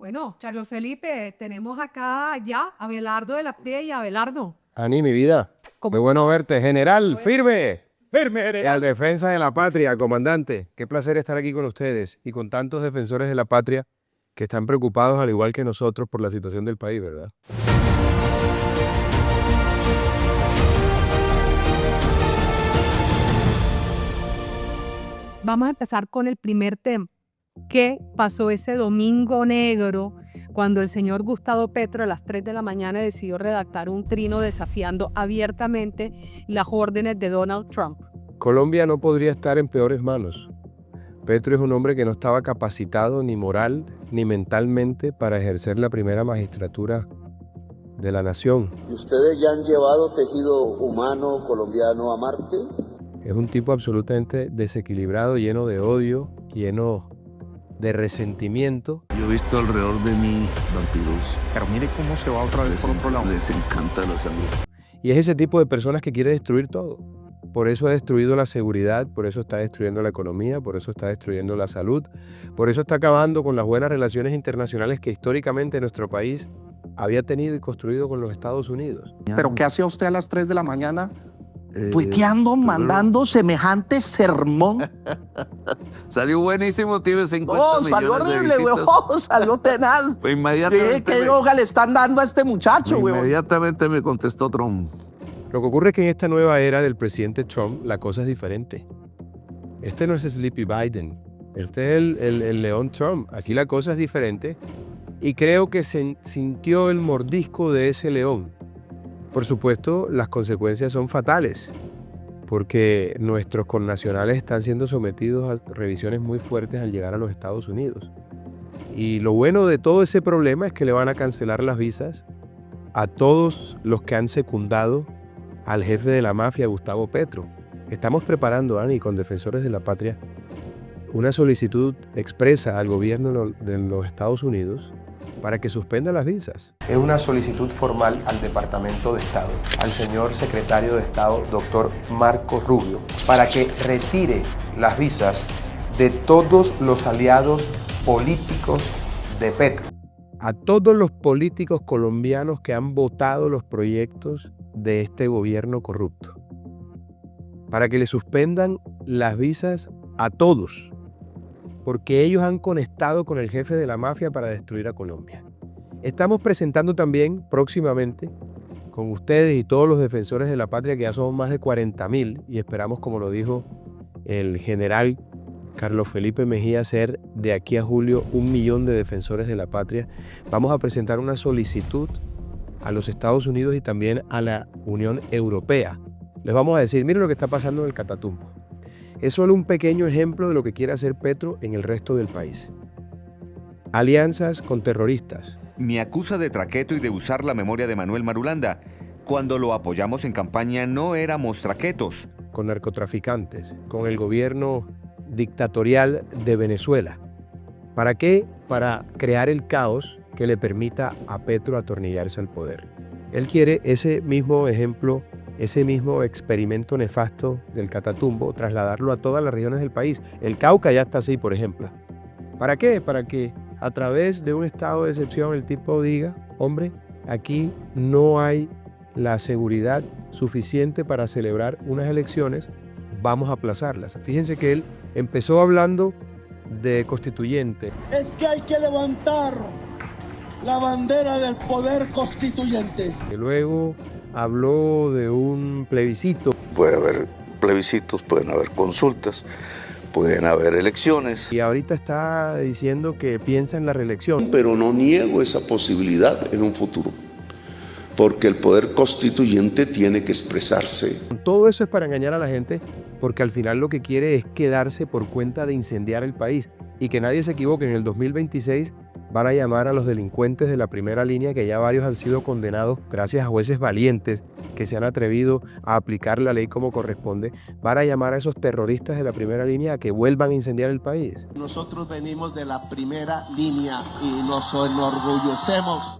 Bueno, Carlos Felipe, tenemos acá ya a Abelardo de la Pie y a Abelardo. Ani, mi vida, ¿Cómo muy bueno verte. General, firme. Firme, Y general. al defensa de la patria, comandante. Qué placer estar aquí con ustedes y con tantos defensores de la patria que están preocupados, al igual que nosotros, por la situación del país, ¿verdad? Vamos a empezar con el primer tema. ¿Qué pasó ese domingo negro cuando el señor Gustavo Petro a las 3 de la mañana decidió redactar un trino desafiando abiertamente las órdenes de Donald Trump? Colombia no podría estar en peores manos. Petro es un hombre que no estaba capacitado ni moral ni mentalmente para ejercer la primera magistratura de la nación. ¿Y ustedes ya han llevado tejido humano colombiano a Marte? Es un tipo absolutamente desequilibrado, lleno de odio, lleno de resentimiento. Yo he visto alrededor de mí vampiros. Pero mire cómo se va otra vez por otro lado. Les encanta la sangre. Y es ese tipo de personas que quiere destruir todo. Por eso ha destruido la seguridad, por eso está destruyendo la economía, por eso está destruyendo la salud, por eso está acabando con las buenas relaciones internacionales que históricamente nuestro país había tenido y construido con los Estados Unidos. ¿Pero qué hacía usted a las 3 de la mañana? Tuiteando, primero- mandando semejante sermón. Salió buenísimo, tiene 50 Oh, salió millones de horrible, güey. visitas. Oh, salió tenaz. Pues inmediatamente, ¿Qué droga le están dando a este muchacho, güey? inmediatamente me contestó Trump. Lo que ocurre es que en esta nueva era del presidente Trump la cosa es diferente. Este no es Sleepy Biden, este es el león Trump. Aquí la cosa es diferente y creo que se sintió el mordisco de ese león. Por supuesto, las consecuencias son fatales porque nuestros connacionales están siendo sometidos a revisiones muy fuertes al llegar a los Estados Unidos. Y lo bueno de todo ese problema es que le van a cancelar las visas a todos los que han secundado al jefe de la mafia, Gustavo Petro. Estamos preparando, Ani, con Defensores de la Patria, una solicitud expresa al gobierno de los Estados Unidos para que suspenda las visas. Es una solicitud formal al Departamento de Estado, al señor secretario de Estado, doctor Marco Rubio, para que retire las visas de todos los aliados políticos de Petro. A todos los políticos colombianos que han votado los proyectos de este gobierno corrupto, para que le suspendan las visas a todos, porque ellos han conectado con el jefe de la mafia para destruir a Colombia. Estamos presentando también próximamente con ustedes y todos los defensores de la patria, que ya somos más de 40,000, y esperamos, como lo dijo el general Carlos Felipe Mejía, ser de aquí a julio 1,000,000 de defensores de la patria. Vamos a presentar una solicitud a los Estados Unidos y también a la Unión Europea. Les vamos a decir, miren lo que está pasando en el Catatumbo. Es solo un pequeño ejemplo de lo que quiere hacer Petro en el resto del país. Alianzas con terroristas. Me acusa de traqueto y de usar la memoria de Manuel Marulanda. Cuando lo apoyamos en campaña no éramos traquetos. Con narcotraficantes, con el gobierno dictatorial de Venezuela. ¿Para qué? Para crear el caos que le permita a Petro atornillarse al poder. Él quiere ese mismo ejemplo, ese mismo experimento nefasto del Catatumbo, trasladarlo a todas las regiones del país. El Cauca ya está así, por ejemplo. ¿Para qué? Para que a través de un estado de excepción el tipo diga, hombre, aquí no hay la seguridad suficiente para celebrar unas elecciones, vamos a aplazarlas. Fíjense que él empezó hablando de constituyente. Es que hay que levantar la bandera del poder constituyente. Y luego habló de un plebiscito. Puede haber plebiscitos, pueden haber consultas, pueden haber elecciones. Y ahorita está diciendo que piensa en la reelección. Pero no niego esa posibilidad en un futuro, porque el poder constituyente tiene que expresarse. Todo eso es para engañar a la gente, porque al final lo que quiere es quedarse por cuenta de incendiar el país. Y que nadie se equivoque, en el 2026 van a llamar a los delincuentes de la primera línea, que ya varios han sido condenados gracias a jueces valientes que se han atrevido a aplicar la ley como corresponde. Van a llamar a esos terroristas de la primera línea a que vuelvan a incendiar el país. Nosotros venimos de la primera línea y nos enorgullecemos.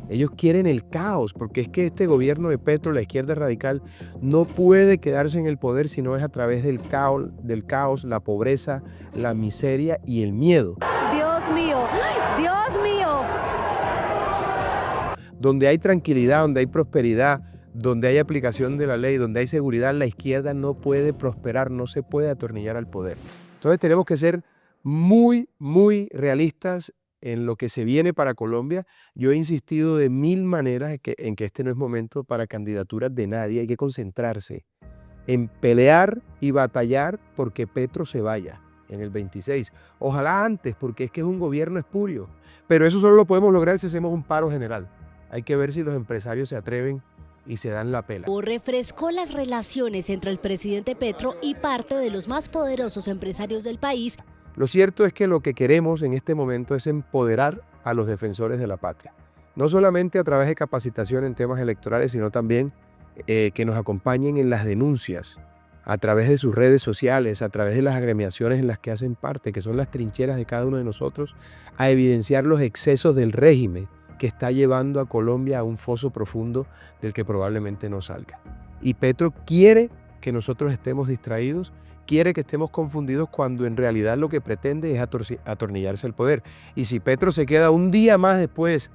Ellos quieren el caos, porque es que este gobierno de Petro, la izquierda radical, no puede quedarse en el poder si no es a través del caos, la pobreza, la miseria y el miedo. Dios mío, Dios mío. Donde hay tranquilidad, donde hay prosperidad, donde hay aplicación de la ley, donde hay seguridad, la izquierda no puede prosperar, no se puede atornillar al poder. Entonces tenemos que ser muy, muy realistas en lo que se viene para Colombia. Yo he insistido de mil maneras en que este no es momento para candidaturas de nadie. Hay que concentrarse en pelear y batallar porque Petro se vaya en el 26. Ojalá antes, porque es que es un gobierno espurio. Pero eso solo lo podemos lograr si hacemos un paro general. Hay que ver si los empresarios se atreven y se dan la pela. Refrescó las relaciones entre el presidente Petro y parte de los más poderosos empresarios del país. Lo cierto es que lo que queremos en este momento es empoderar a los defensores de la patria. No solamente a través de capacitación en temas electorales, sino también que nos acompañen en las denuncias, a través de sus redes sociales, a través de las agremiaciones en las que hacen parte, que son las trincheras de cada uno de nosotros, a evidenciar los excesos del régimen que está llevando a Colombia a un foso profundo del que probablemente no salga. Y Petro quiere que nosotros estemos distraídos, quiere que estemos confundidos cuando en realidad lo que pretende es atornillarse al poder. Y si Petro se queda un día más después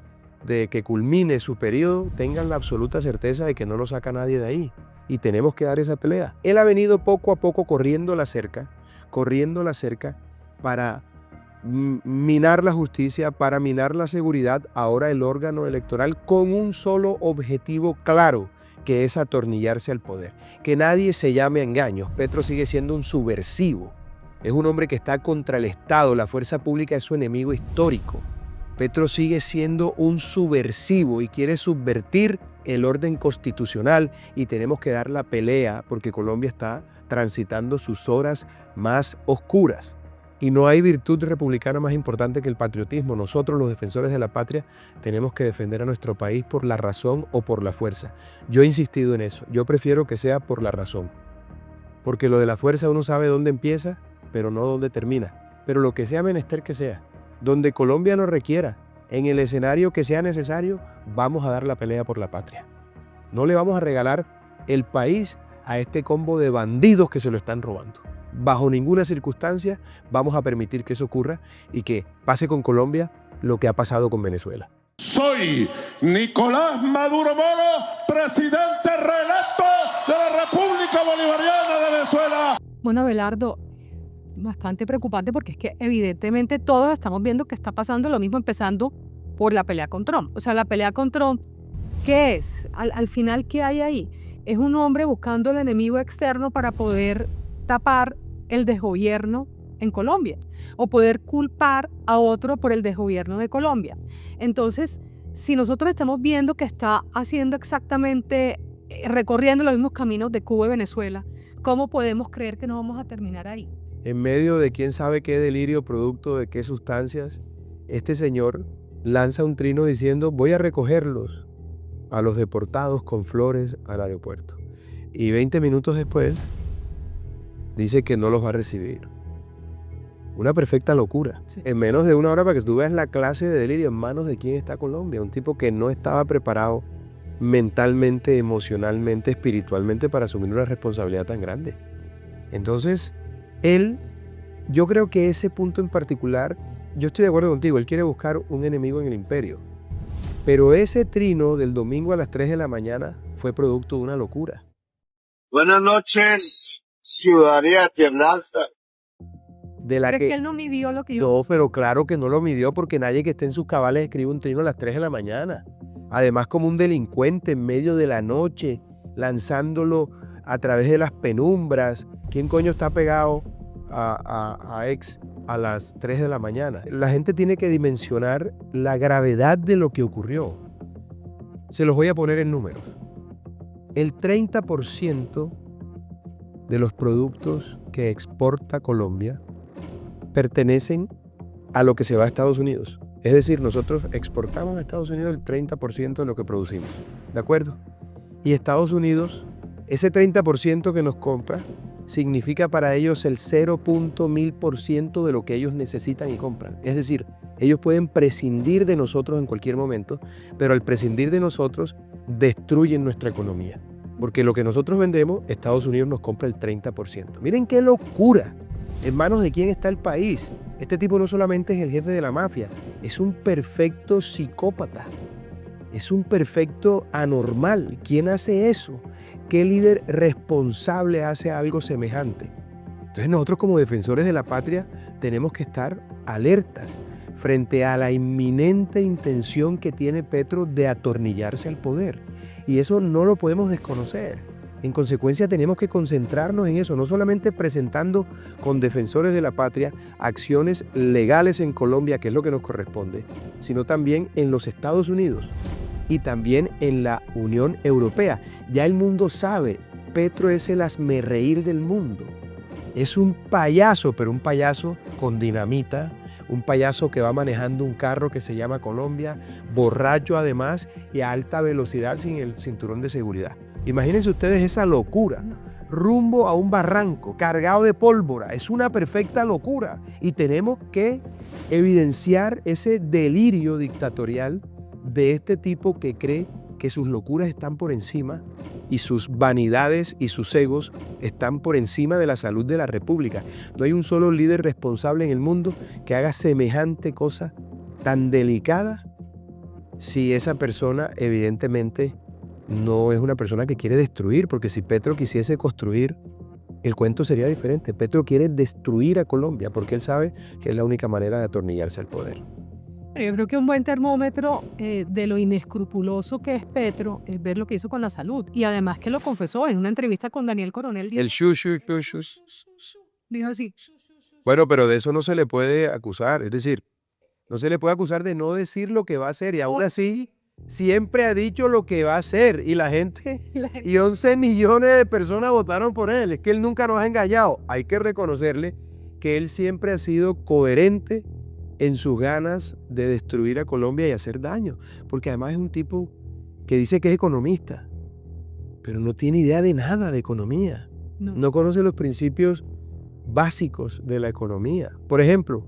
de que culmine su periodo, tengan la absoluta certeza de que no lo saca nadie de ahí. Y tenemos que dar esa pelea. Él ha venido poco a poco corriendo la cerca para minar la justicia, para minar la seguridad, ahora el órgano electoral, con un solo objetivo claro, que es atornillarse al poder. Que nadie se llame a engaños. Petro sigue siendo un subversivo. Es un hombre que está contra el Estado. La fuerza pública es su enemigo histórico. Petro sigue siendo un subversivo y quiere subvertir el orden constitucional, y tenemos que dar la pelea porque Colombia está transitando sus horas más oscuras. Y no hay virtud republicana más importante que el patriotismo. Nosotros, los defensores de la patria, tenemos que defender a nuestro país por la razón o por la fuerza. Yo he insistido en eso. Yo prefiero que sea por la razón. Porque lo de la fuerza uno sabe dónde empieza, pero no dónde termina. Pero lo que sea menester que sea, donde Colombia nos requiera, en el escenario que sea necesario, vamos a dar la pelea por la patria. No le vamos a regalar el país a este combo de bandidos que se lo están robando. Bajo ninguna circunstancia vamos a permitir que eso ocurra y que pase con Colombia lo que ha pasado con Venezuela. Soy Nicolás Maduro Moro, presidente reelecto de la República Bolivariana de Venezuela. Bueno, Abelardo, bastante preocupante porque es que evidentemente todos estamos viendo que está pasando lo mismo, empezando por la pelea con Trump. O sea, la pelea con Trump, ¿qué es? Al final, ¿qué hay ahí? Es un hombre buscando el enemigo externo para poder tapar el desgobierno en Colombia o poder culpar a otro por el desgobierno de Colombia. Entonces, si nosotros estamos viendo que está haciendo exactamente, recorriendo los mismos caminos de Cuba y Venezuela, ¿cómo podemos creer que no vamos a terminar ahí? En medio de quién sabe qué delirio, producto de qué sustancias, este señor lanza un trino diciendo: voy a recogerlos a los deportados con flores al aeropuerto. Y 20 minutos después dice que no los va a recibir. Una perfecta locura. Sí. En menos de una hora, para que tú veas la clase de delirio en manos de quién está Colombia. Un tipo que no estaba preparado mentalmente, emocionalmente, espiritualmente para asumir una responsabilidad tan grande. Entonces, yo creo que ese punto en particular, yo estoy de acuerdo contigo, él quiere buscar un enemigo en el imperio. Pero ese trino del domingo a las 3 de la mañana fue producto de una locura. Buenas noches, ciudadanía Tierra Alta. Pero es que él no midió lo que yo... No, pero claro que no lo midió, porque nadie que esté en sus cabales escribe un trino a las 3 de la mañana. Además, como un delincuente en medio de la noche, lanzándolo a través de las penumbras. ¿Quién coño está pegado a ex a las 3 de la mañana? La gente tiene que dimensionar la gravedad de lo que ocurrió. Se los voy a poner en números. El 30% de los productos que exporta Colombia pertenecen a lo que se va a Estados Unidos. Es decir, nosotros exportamos a Estados Unidos el 30% de lo que producimos. ¿De acuerdo? Y Estados Unidos, ese 30% que nos compra, significa para ellos el 0.1000% de lo que ellos necesitan y compran. Es decir, ellos pueden prescindir de nosotros en cualquier momento, pero al prescindir de nosotros, destruyen nuestra economía. Porque lo que nosotros vendemos, Estados Unidos nos compra el 30%. Miren qué locura. ¿En manos de quién está el país? Este tipo no solamente es el jefe de la mafia, es un perfecto psicópata. Es un perfecto anormal. ¿Quién hace eso? ¿Qué líder responsable hace algo semejante? Entonces nosotros como defensores de la patria tenemos que estar alertas frente a la inminente intención que tiene Petro de atornillarse al poder. Y eso no lo podemos desconocer. En consecuencia tenemos que concentrarnos en eso, no solamente presentando con defensores de la patria acciones legales en Colombia, que es lo que nos corresponde, sino también en los Estados Unidos y también en la Unión Europea. Ya el mundo sabe, Petro es el hazmerreír del mundo. Es un payaso, pero un payaso con dinamita, un payaso que va manejando un carro que se llama Colombia, borracho además y a alta velocidad sin el cinturón de seguridad. Imagínense ustedes esa locura, rumbo a un barranco cargado de pólvora. Es una perfecta locura y tenemos que evidenciar ese delirio dictatorial de este tipo que cree que sus locuras están por encima y sus vanidades y sus egos están por encima de la salud de la República. No hay un solo líder responsable en el mundo que haga semejante cosa tan delicada si esa persona evidentemente no es una persona que quiere destruir, porque si Petro quisiese construir, el cuento sería diferente. Petro quiere destruir a Colombia porque él sabe que es la única manera de atornillarse al poder. Yo creo que un buen termómetro de lo inescrupuloso que es Petro es ver lo que hizo con la salud. Y además que lo confesó en una entrevista con Daniel Coronel. El shushu. Dijo así. Bueno, pero de eso no se le puede acusar. Es decir, no se le puede acusar de no decir lo que va a hacer. Y aún así, siempre ha dicho lo que va a hacer. Y la gente, y 11 millones de personas votaron por él. Es que él nunca nos ha engañado. Hay que reconocerle que él siempre ha sido coherente en sus ganas de destruir a Colombia y hacer daño, porque además es un tipo que dice que es economista, pero no tiene idea de nada de economía, no conoce los principios básicos de la economía. Por ejemplo,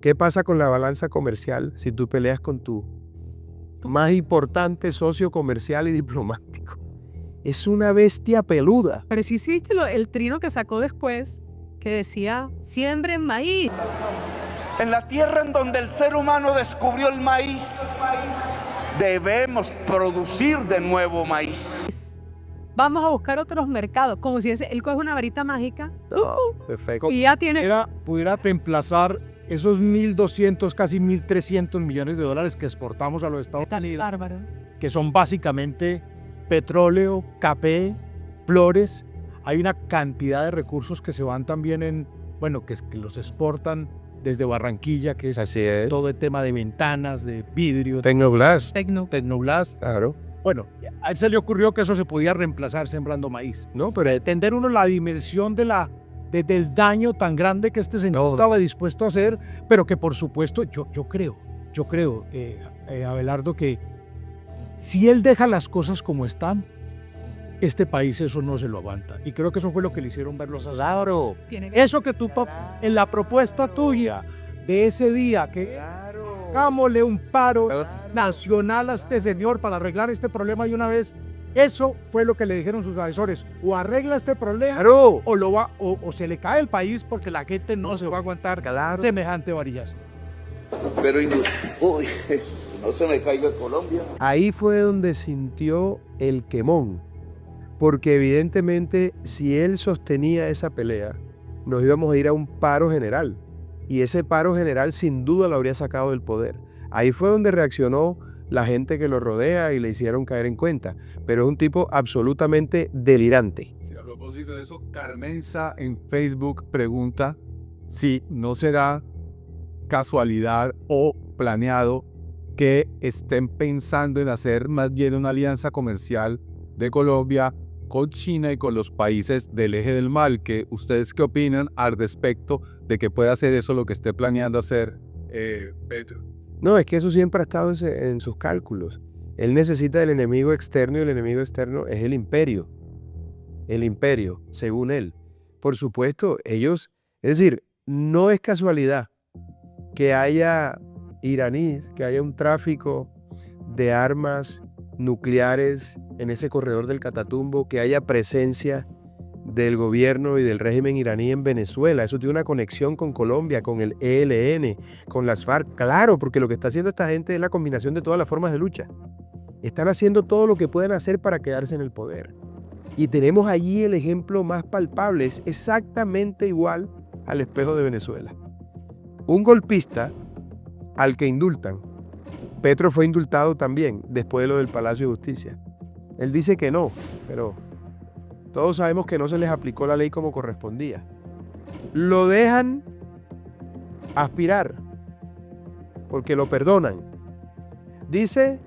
¿qué pasa con la balanza comercial si tú peleas con tu más importante socio comercial y diplomático? Es una bestia peluda. Pero sí viste el trino que sacó después, que decía, siembren maíz. En la tierra en donde el ser humano descubrió el maíz, debemos producir de nuevo maíz. Vamos a buscar otros mercados, como si él coge una varita mágica. Perfecto. Y ya tiene... Pudiera reemplazar esos 1.200, casi 1.300 millones de dólares que exportamos a los Estados Unidos, bárbaro, que son básicamente petróleo, café, flores. Hay una cantidad de recursos que se van también que los exportan desde Barranquilla, que es, así es, todo el tema de ventanas, de vidrio. Tecnoglass. Tecnoglass. Claro. Bueno, a él se le ocurrió que eso se podía reemplazar sembrando maíz, ¿no? Pero entender uno la dimensión del daño tan grande que este señor estaba dispuesto a hacer, pero que por supuesto yo creo, Abelardo, que si él deja las cosas como están, este país eso no se lo aguanta. Y creo que eso fue lo que le hicieron ver los asados. Eso que tú, en la propuesta tuya de ese día, que hagámosle un paro nacional a este señor para arreglar este problema de una vez, eso fue lo que le dijeron sus asesores. O arregla este problema, o se le cae el país, porque la gente no se va a aguantar semejante varillazo. Pero no se me caiga Colombia. Ahí fue donde sintió el quemón. Porque evidentemente si él sostenía esa pelea, nos íbamos a ir a un paro general. Y ese paro general sin duda lo habría sacado del poder. Ahí fue donde reaccionó la gente que lo rodea y le hicieron caer en cuenta. Pero es un tipo absolutamente delirante. Sí, a propósito de eso, Carmenza en Facebook pregunta si no será casualidad o planeado que estén pensando en hacer más bien una alianza comercial de Colombia con China y con los países del eje del mal. ¿Ustedes qué opinan al respecto de que pueda hacer eso lo que esté planeando hacer Petro? No, es que eso siempre ha estado en sus cálculos. Él necesita del enemigo externo y el enemigo externo es el imperio. El imperio, según él. Por supuesto, ellos, es decir, no es casualidad que haya iraníes, que haya un tráfico de armas nucleares en ese corredor del Catatumbo, que haya presencia del gobierno y del régimen iraní en Venezuela. Eso tiene una conexión con Colombia, con el ELN, con las FARC. Claro, porque lo que está haciendo esta gente es la combinación de todas las formas de lucha. Están haciendo todo lo que pueden hacer para quedarse en el poder. Y tenemos allí el ejemplo más palpable. Es exactamente igual al espejo de Venezuela. Un golpista al que indultan. Petro fue indultado también después de lo del Palacio de Justicia. Él dice que no, pero todos sabemos que no se les aplicó la ley como correspondía. Lo dejan aspirar porque lo perdonan. Dice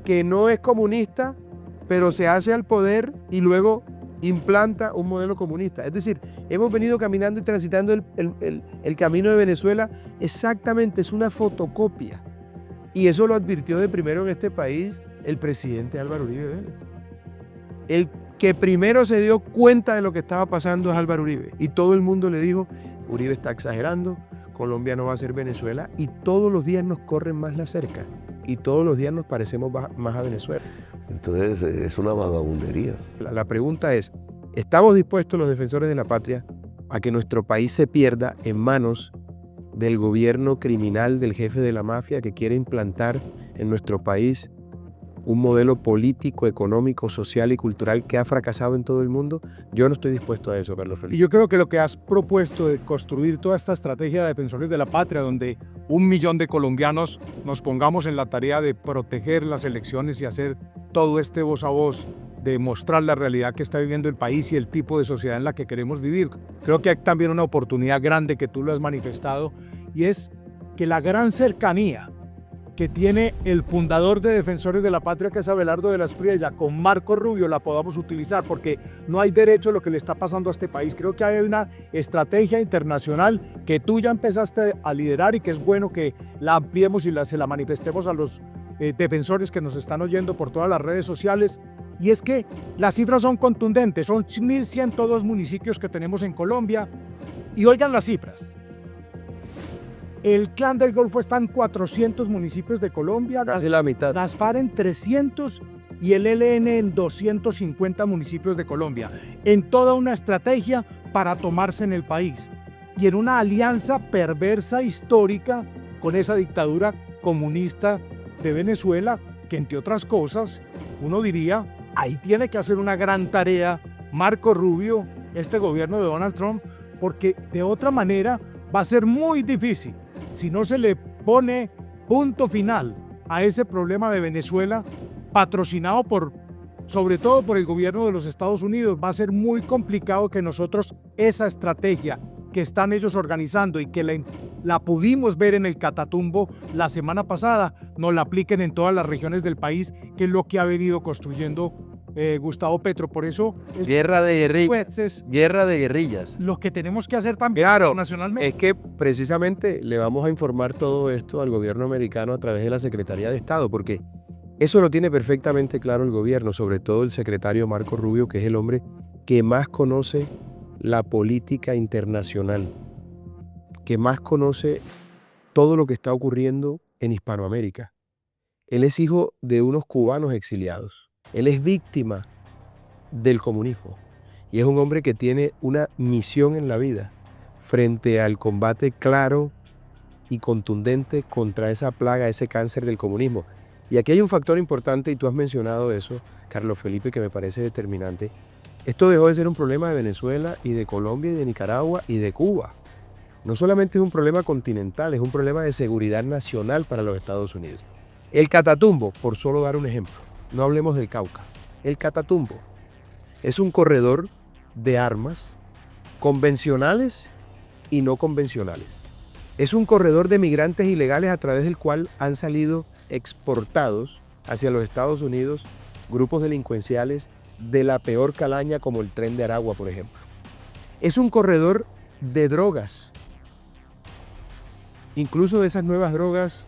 que no es comunista, pero se hace al poder y luego implanta un modelo comunista. Es decir, hemos venido caminando y transitando el camino de Venezuela exactamente, es una fotocopia. Y eso lo advirtió de primero en este país el presidente Álvaro Uribe Vélez. El que primero se dio cuenta de lo que estaba pasando es Álvaro Uribe. Y todo el mundo le dijo, Uribe está exagerando, Colombia no va a ser Venezuela. Y todos los días nos corren más la cerca. Y todos los días nos parecemos más a Venezuela. Entonces es una vagabundería. La pregunta es, ¿estamos dispuestos los defensores de la patria a que nuestro país se pierda en manos del gobierno criminal del jefe de la mafia que quiere implantar en nuestro país un modelo político, económico, social y cultural que ha fracasado en todo el mundo? Yo no estoy dispuesto a eso, Carlos Felipe. Y yo creo que lo que has propuesto de construir toda esta estrategia de defensores de la patria, donde 1 millón de colombianos nos pongamos en la tarea de proteger las elecciones y hacer todo este voz a voz, de mostrar la realidad que está viviendo el país y el tipo de sociedad en la que queremos vivir. Creo que hay también una oportunidad grande que tú lo has manifestado, y es que la gran cercanía que tiene el fundador de Defensores de la Patria, que es Abelardo de la Espriella, con Marco Rubio, la podamos utilizar, porque no hay derecho a lo que le está pasando a este país. Creo que hay una estrategia internacional que tú ya empezaste a liderar y que es bueno que la ampliemos y se la manifestemos a los defensores que nos están oyendo por todas las redes sociales. Y es que las cifras son contundentes, son 1.102 municipios que tenemos en Colombia, y oigan las cifras. El Clan del Golfo está en 400 municipios de Colombia, casi la mitad. Las FARC en 300 y el ELN en 250 municipios de Colombia, en toda una estrategia para tomarse en el país y en una alianza perversa histórica con esa dictadura comunista de Venezuela, que entre otras cosas, uno diría, ahí tiene que hacer una gran tarea Marco Rubio, este gobierno de Donald Trump, porque de otra manera va a ser muy difícil. Si no se le pone punto final a ese problema de Venezuela, patrocinado sobre todo por el gobierno de los Estados Unidos, va a ser muy complicado que nosotros esa estrategia que están ellos organizando y que la pudimos ver en el Catatumbo la semana pasada, nos la apliquen en todas las regiones del país, que es lo que ha venido construyendo Gustavo Petro. Por eso guerra de guerrillas. Lo que tenemos que hacer también nacionalmente. Es que precisamente le vamos a informar todo esto al gobierno americano a través de la Secretaría de Estado, porque eso lo tiene perfectamente claro el gobierno, sobre todo el secretario Marco Rubio, que es el hombre que más conoce la política internacional, que más conoce todo lo que está ocurriendo en Hispanoamérica. Él es hijo de unos cubanos exiliados. Él es víctima del comunismo y es un hombre que tiene una misión en la vida frente al combate claro y contundente contra esa plaga, ese cáncer del comunismo. Y aquí hay un factor importante, y tú has mencionado eso, Carlos Felipe, que me parece determinante. Esto dejó de ser un problema de Venezuela y de Colombia y de Nicaragua y de Cuba. No solamente es un problema continental, es un problema de seguridad nacional para los Estados Unidos. El Catatumbo, por solo dar un ejemplo, no hablemos del Cauca. El Catatumbo es un corredor de armas convencionales y no convencionales. Es un corredor de migrantes ilegales a través del cual han salido exportados hacia los Estados Unidos grupos delincuenciales de la peor calaña, como el Tren de Aragua, por ejemplo. Es un corredor de drogas, incluso de esas nuevas drogas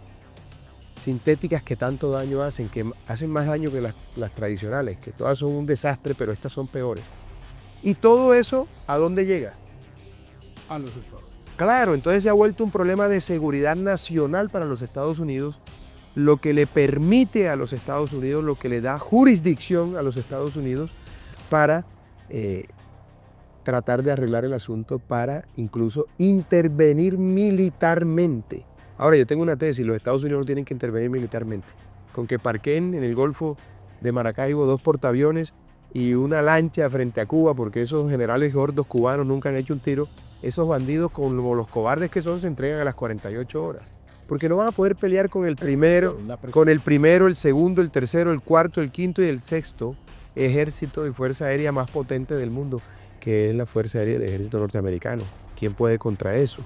sintéticas que tanto daño hacen, que hacen más daño que las tradicionales, que todas son un desastre, pero estas son peores. Y todo eso, ¿a dónde llega? A los Estados Unidos. Claro, entonces se ha vuelto un problema de seguridad nacional para los Estados Unidos, lo que le permite a los Estados Unidos, lo que le da jurisdicción a los Estados Unidos para tratar de arreglar el asunto para incluso intervenir militarmente. Ahora, yo tengo una tesis, los Estados Unidos no tienen que intervenir militarmente. Con que parqueen en el Golfo de Maracaibo 2 portaaviones y una lancha frente a Cuba, porque esos generales gordos cubanos nunca han hecho un tiro, esos bandidos, como los cobardes que son, se entregan a las 48 horas. Porque no van a poder pelear con el primero, el segundo, el tercero, el cuarto, el quinto y el sexto ejército y fuerza aérea más potente del mundo, que es la Fuerza Aérea del Ejército Norteamericano. ¿Quién puede contra eso?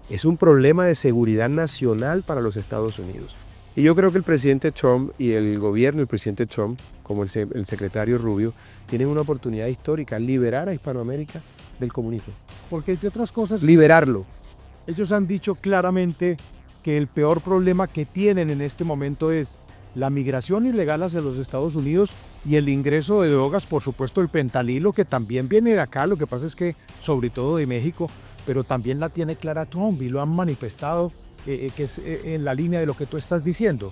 Es un problema de seguridad nacional para los Estados Unidos. Y yo creo que el presidente Trump y el gobierno del presidente Trump, como el secretario Rubio, tienen una oportunidad histórica, liberar a Hispanoamérica del comunismo. Porque entre otras cosas, liberarlo. Ellos han dicho claramente que el peor problema que tienen en este momento es la migración ilegal hacia los Estados Unidos y el ingreso de drogas, por supuesto el fentanilo, que también viene de acá, lo que pasa es que sobre todo de México, pero también la tiene clara Trump y lo han manifestado, que es en la línea de lo que tú estás diciendo.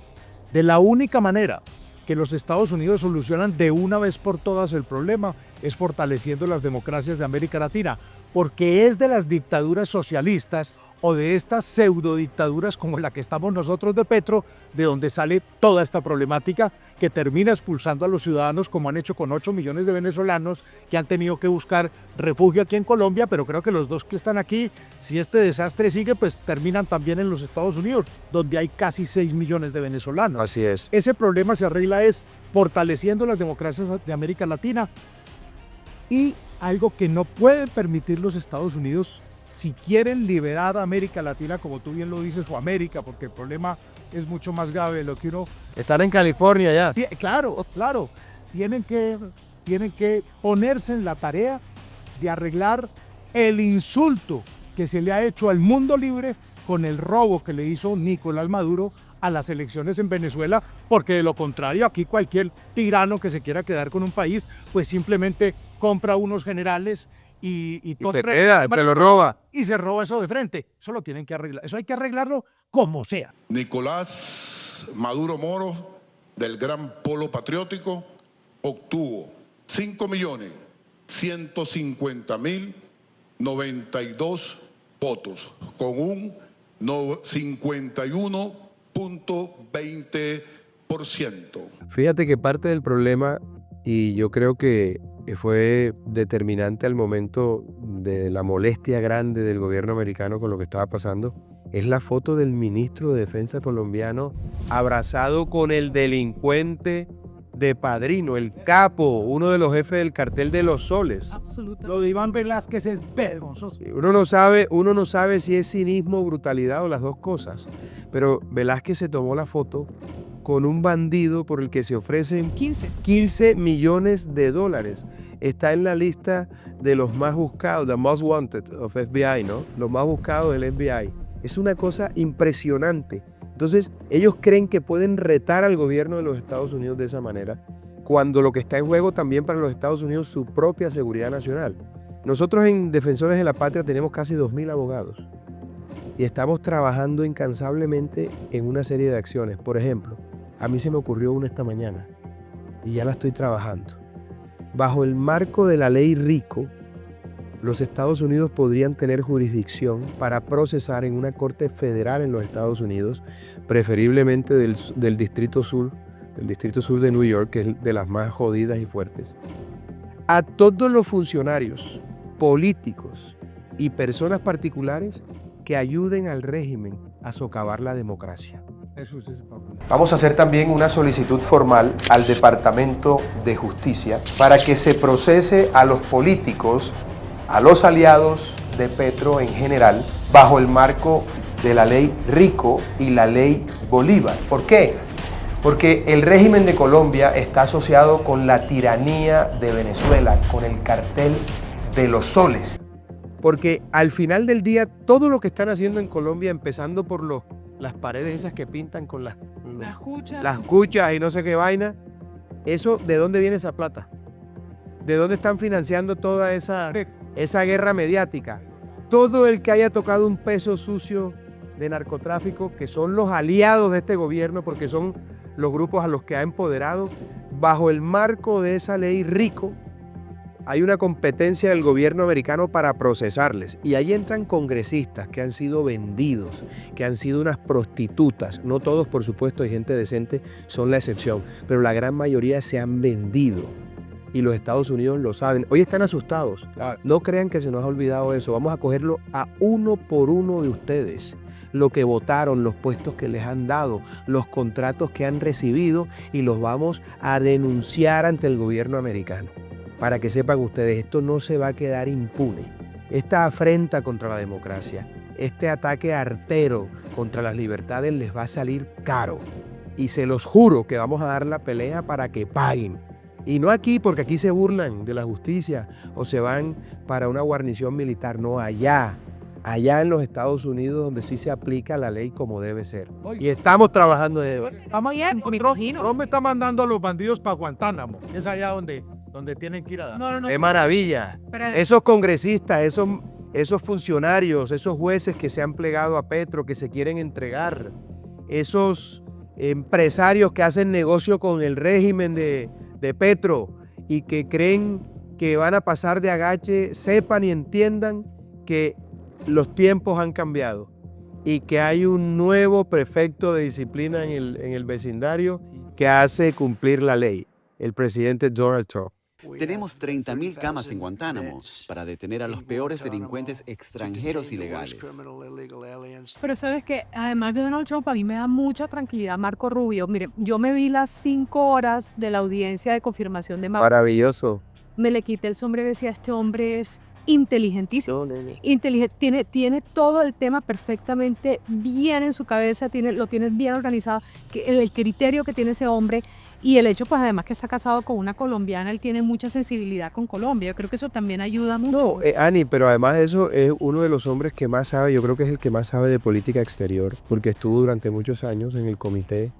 De la única manera que los Estados Unidos solucionan de una vez por todas el problema es fortaleciendo las democracias de América Latina, porque es de las dictaduras socialistas o de estas pseudo dictaduras como la que estamos nosotros de Petro, de donde sale toda esta problemática que termina expulsando a los ciudadanos, como han hecho con 8 millones de venezolanos que han tenido que buscar refugio aquí en Colombia, pero creo que los 2 que están aquí, si este desastre sigue, pues terminan también en los Estados Unidos, donde hay casi 6 millones de venezolanos. Así es. Ese problema se arregla es fortaleciendo las democracias de América Latina y algo que no pueden permitir los Estados Unidos si quieren liberar a América Latina, como tú bien lo dices, o América, porque el problema es mucho más grave de lo que uno... Estar en California ya. Claro, claro. Tienen que ponerse en la tarea de arreglar el insulto que se le ha hecho al mundo libre con el robo que le hizo Nicolás Maduro a las elecciones en Venezuela, porque de lo contrario aquí cualquier tirano que se quiera quedar con un país, pues simplemente compra unos generales y se queda, se lo roba. Y se roba eso de frente. Eso lo tienen que arreglar. Eso hay que arreglarlo como sea. Nicolás Maduro Moro, del Gran Polo Patriótico, obtuvo 5.150.092 votos, con un 51.20%. Fíjate que parte del problema, y yo creo que fue determinante al momento de la molestia grande del gobierno americano con lo que estaba pasando, es la foto del ministro de Defensa colombiano abrazado con el delincuente de padrino, el capo, uno de los jefes del cartel de los Soles. Absolutamente. Lo de Iván Velázquez es vergonzoso. Uno no sabe si es cinismo, brutalidad o las dos cosas, pero Velázquez se tomó la foto con un bandido por el que se ofrecen 15 millones de dólares. Está en la lista de los más buscados, the most wanted of FBI, ¿no? Los más buscados del FBI. Es una cosa impresionante. Entonces, ellos creen que pueden retar al gobierno de los Estados Unidos de esa manera, cuando lo que está en juego también para los Estados Unidos es su propia seguridad nacional. Nosotros en Defensores de la Patria tenemos casi 2.000 abogados y estamos trabajando incansablemente en una serie de acciones. Por ejemplo, a mí se me ocurrió una esta mañana y ya la estoy trabajando. Bajo el marco de la ley RICO, los Estados Unidos podrían tener jurisdicción para procesar en una corte federal en los Estados Unidos, preferiblemente del Distrito Sur de New York, que es de las más jodidas y fuertes, a todos los funcionarios políticos y personas particulares que ayuden al régimen a socavar la democracia. Vamos a hacer también una solicitud formal al Departamento de Justicia para que se procese a los políticos, a los aliados de Petro en general, bajo el marco de la ley RICO y la ley Bolívar. ¿Por qué? Porque el régimen de Colombia está asociado con la tiranía de Venezuela, con el cartel de los soles. Porque al final del día, todo lo que están haciendo en Colombia, empezando por las paredes esas que pintan con las cuchas y no sé qué vaina, eso, ¿de dónde viene esa plata? ¿De dónde están financiando toda esa guerra mediática? Todo el que haya tocado un peso sucio de narcotráfico, que son los aliados de este gobierno, porque son los grupos a los que ha empoderado, bajo el marco de esa ley RICO, hay una competencia del gobierno americano para procesarles. Y ahí entran congresistas que han sido vendidos, que han sido unas prostitutas. No todos, por supuesto, hay gente decente, son la excepción. Pero la gran mayoría se han vendido. Y los Estados Unidos lo saben. Hoy están asustados. No crean que se nos ha olvidado eso. Vamos a cogerlo a uno por uno de ustedes. Lo que votaron, los puestos que les han dado, los contratos que han recibido, y los vamos a denunciar ante el gobierno americano. Para que sepan ustedes, esto no se va a quedar impune. Esta afrenta contra la democracia, este ataque artero contra las libertades les va a salir caro. Y se los juro que vamos a dar la pelea para que paguen. Y no aquí, porque aquí se burlan de la justicia o se van para una guarnición militar. No, allá en los Estados Unidos, donde sí se aplica la ley como debe ser. Y estamos trabajando en eso. Estamos bien, con mi rojino. Trump está mandando a los bandidos para Guantánamo, que es allá donde tienen que ir a dar. ¡Qué maravilla! Pero- Esos congresistas, esos funcionarios, esos jueces que se han plegado a Petro, que se quieren entregar, esos empresarios que hacen negocio con el régimen de Petro y que creen que van a pasar de agache, sepan y entiendan que los tiempos han cambiado y que hay un nuevo prefecto de disciplina en el vecindario que hace cumplir la ley, el presidente Donald Trump. Tenemos 30.000 camas en Guantánamo para detener a los peores delincuentes extranjeros ilegales. Pero sabes que además de Donald Trump, a mí me da mucha tranquilidad Marco Rubio. Mire, yo me vi las 5 horas de la audiencia de confirmación de Marco. Maravilloso. Me le quité el sombrero y decía, este hombre es inteligentísimo. Tiene todo el tema perfectamente bien en su cabeza, lo tiene bien organizado, el criterio que tiene ese hombre y el hecho, pues además que está casado con una colombiana, él tiene mucha sensibilidad con Colombia. Yo creo que eso también ayuda mucho. No, Ani, pero además de eso es uno de los hombres que más sabe, yo creo que es el que más sabe de política exterior, porque estuvo durante muchos años en el Comité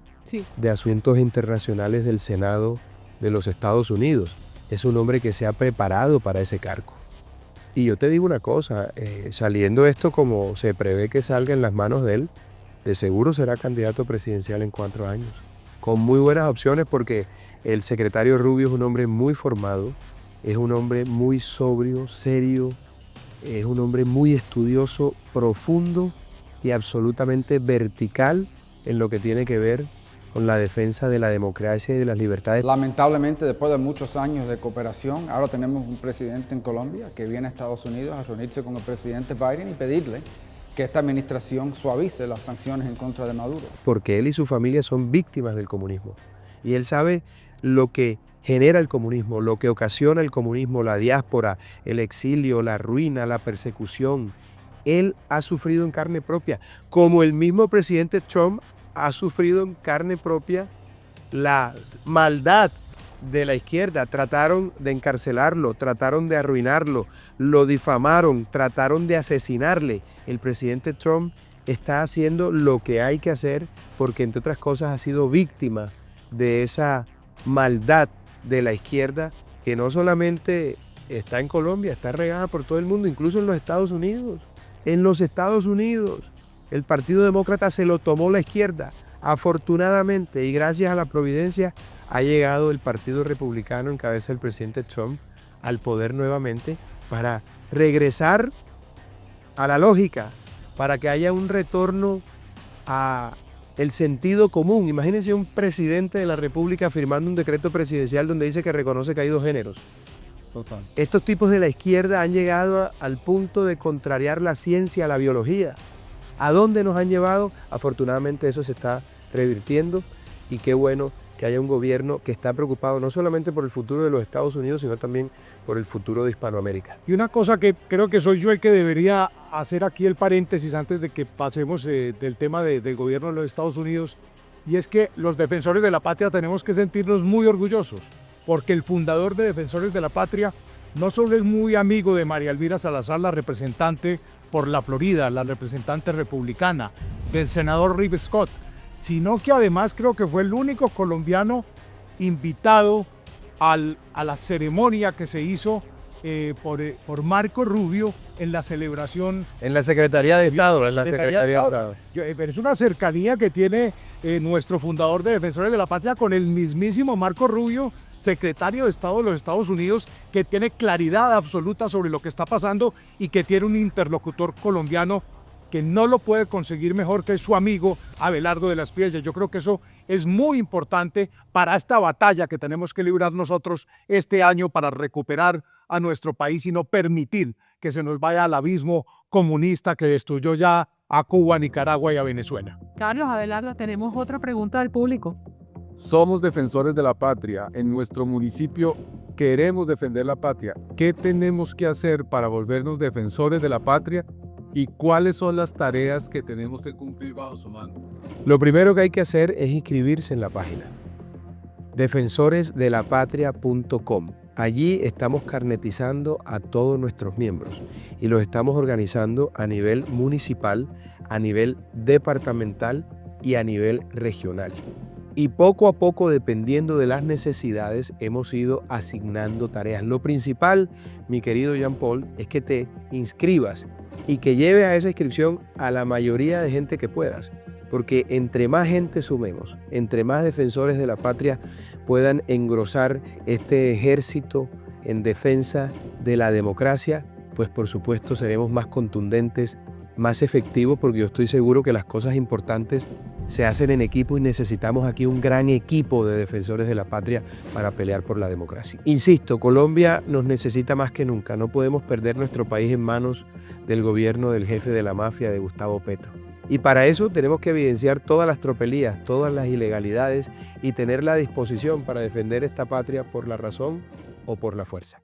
de Asuntos Internacionales del Senado de los Estados Unidos. Es un hombre que se ha preparado para ese cargo. Y yo te digo una cosa, saliendo esto como se prevé que salga en las manos de él, de seguro será candidato presidencial en 4 años, con muy buenas opciones, porque el secretario Rubio es un hombre muy formado, es un hombre muy sobrio, serio, es un hombre muy estudioso, profundo y absolutamente vertical en lo que tiene que ver con la defensa de la democracia y de las libertades. Lamentablemente, después de muchos años de cooperación, ahora tenemos un presidente en Colombia que viene a Estados Unidos a reunirse con el presidente Biden y pedirle que esta administración suavice las sanciones en contra de Maduro. Porque él y su familia son víctimas del comunismo. Y él sabe lo que genera el comunismo, lo que ocasiona el comunismo, la diáspora, el exilio, la ruina, la persecución. Él ha sufrido en carne propia, como el mismo presidente Trump ha sufrido en carne propia la maldad de la izquierda. Trataron de encarcelarlo, trataron de arruinarlo, lo difamaron, trataron de asesinarle. El presidente Trump está haciendo lo que hay que hacer porque, entre otras cosas, ha sido víctima de esa maldad de la izquierda que no solamente está en Colombia, está regada por todo el mundo, incluso en los Estados Unidos. En los Estados Unidos, el Partido Demócrata se lo tomó la izquierda. Afortunadamente y gracias a la providencia ha llegado el Partido Republicano en cabeza del presidente Trump al poder nuevamente para regresar a la lógica, para que haya un retorno a el sentido común. Imagínense un presidente de la República firmando un decreto presidencial donde dice que reconoce que hay 2 géneros. Total. Estos tipos de la izquierda han llegado al punto de contrariar la ciencia, la biología. ¿A dónde nos han llevado? Afortunadamente eso se está revirtiendo y qué bueno que haya un gobierno que está preocupado no solamente por el futuro de los Estados Unidos, sino también por el futuro de Hispanoamérica. Y una cosa que creo que soy yo el que debería hacer aquí el paréntesis antes de que pasemos del tema del gobierno de los Estados Unidos, y es que los defensores de la patria tenemos que sentirnos muy orgullosos, porque el fundador de Defensores de la Patria no solo es muy amigo de María Elvira Salazar, la representante por la Florida, la representante republicana, del senador Rick Scott, sino que además creo que fue el único colombiano invitado a la ceremonia que se hizo por Marco Rubio en la celebración. En la Secretaría de Estado, Pero es una cercanía que tiene nuestro fundador de Defensores de la Patria con el mismísimo Marco Rubio, secretario de Estado de los Estados Unidos, que tiene claridad absoluta sobre lo que está pasando y que tiene un interlocutor colombiano que no lo puede conseguir mejor que su amigo Abelardo de las Piedras. Yo creo que eso es muy importante para esta batalla que tenemos que librar nosotros este año para recuperar a nuestro país y no permitir que se nos vaya al abismo comunista que destruyó ya a Cuba, a Nicaragua y a Venezuela. Carlos, Abelardo, tenemos otra pregunta del público. Somos defensores de la patria. En nuestro municipio queremos defender la patria. ¿Qué tenemos que hacer para volvernos defensores de la patria? ¿Y cuáles son las tareas que tenemos que cumplir bajo su mando? Lo primero que hay que hacer es inscribirse en la página defensoresdelapatria.com. Allí estamos carnetizando a todos nuestros miembros y los estamos organizando a nivel municipal, a nivel departamental y a nivel regional. Y poco a poco, dependiendo de las necesidades, hemos ido asignando tareas. Lo principal, mi querido Jean Paul, es que te inscribas y que lleve a esa inscripción a la mayoría de gente que puedas. Porque entre más gente sumemos, entre más defensores de la patria puedan engrosar este ejército en defensa de la democracia, pues por supuesto seremos más contundentes, más efectivos, porque yo estoy seguro que las cosas importantes se hacen en equipo y necesitamos aquí un gran equipo de defensores de la patria para pelear por la democracia. Insisto, Colombia nos necesita más que nunca. No podemos perder nuestro país en manos del gobierno del jefe de la mafia, de Gustavo Petro. Y para eso tenemos que evidenciar todas las tropelías, todas las ilegalidades y tener la disposición para defender esta patria por la razón o por la fuerza.